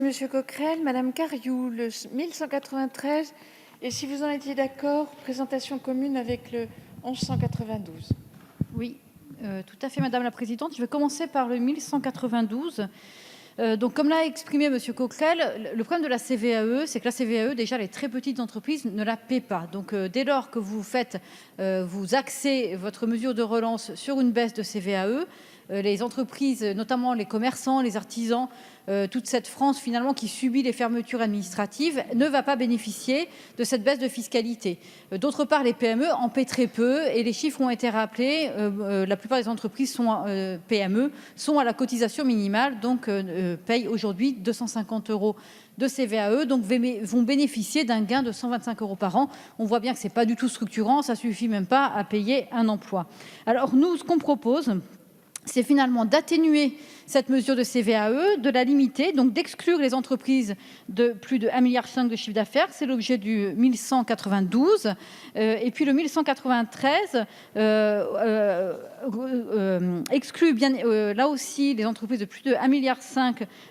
Monsieur Coquerel, Madame Cariou, le 1193, et si vous en étiez d'accord, présentation commune avec le 1192. Oui, tout à fait, Madame la Présidente. Je vais commencer par le 1192. Donc, comme l'a exprimé Monsieur Coquerel, le problème de la CVAE, c'est que la CVAE, déjà, les très petites entreprises ne la paient pas. Donc, dès lors que vous axez votre mesure de relance sur une baisse de CVAE, les entreprises, notamment les commerçants, les artisans, toute cette France finalement qui subit les fermetures administratives ne va pas bénéficier de cette baisse de fiscalité. D'autre part, les PME en paient très peu et les chiffres ont été rappelés. La plupart des entreprises PME sont à la cotisation minimale, donc payent aujourd'hui 250 € de CVAE, donc vont bénéficier d'un gain de 125 € par an. On voit bien que ce n'est pas du tout structurant, ça ne suffit même pas à payer un emploi. Alors nous, ce qu'on propose, c'est finalement d'atténuer cette mesure de CVAE, de la limiter, donc d'exclure les entreprises de plus de 1,5 milliard de chiffre d'affaires. C'est l'objet du 1192. Et puis le 1193 exclut bien là aussi les entreprises de plus de 1,5 milliard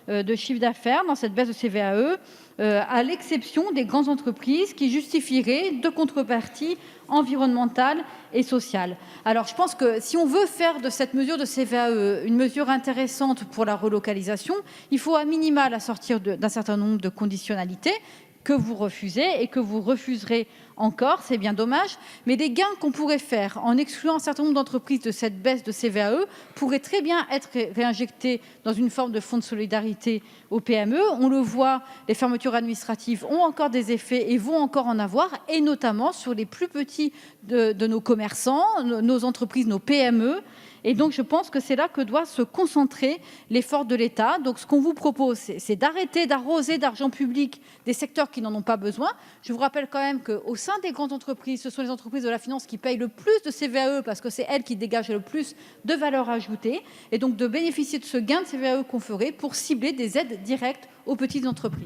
de chiffre d'affaires dans cette baisse de CVAE, à l'exception des grandes entreprises qui justifieraient de contreparties environnementales et sociales. Alors je pense que si on veut faire de cette mesure de CVAE une mesure intéressante pour la relocalisation, il faut à minima la sortir d'un certain nombre de conditionnalités que vous refusez et que vous refuserez encore, c'est bien dommage, mais les gains qu'on pourrait faire en excluant un certain nombre d'entreprises de cette baisse de CVAE pourraient très bien être réinjectés dans une forme de fonds de solidarité aux PME. On le voit, les fermetures administratives ont encore des effets et vont encore en avoir, et notamment sur les plus petits de nos commerçants, nos entreprises, nos PME. Et donc, je pense que c'est là que doit se concentrer l'effort de l'État. Donc, ce qu'on vous propose, c'est d'arrêter d'arroser d'argent public des secteurs qui n'en ont pas besoin. Je vous rappelle quand même qu'au sein des grandes entreprises, ce sont les entreprises de la finance qui payent le plus de CVAE parce que c'est elles qui dégagent le plus de valeur ajoutée. Et donc, de bénéficier de ce gain de CVAE qu'on ferait pour cibler des aides directes aux petites entreprises.